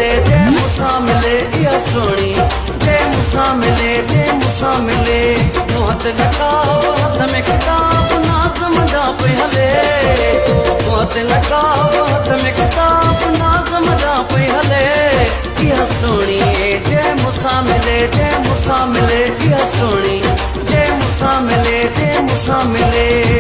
मिले जे मूंसां मिले इहा सोणी, जे मूंसां मिले जे मूंसां मिले। मूं हथ नकाब हथ में किताब नाज़म जा पई हले, मूं हथ नकाब हथ में किताब नाज़म जा पई हले। इहा सोणी जे मूंसां मिले जे मूंसां मिले इहा सोणी, जे मूंसां मिले जे मूंसां मिले।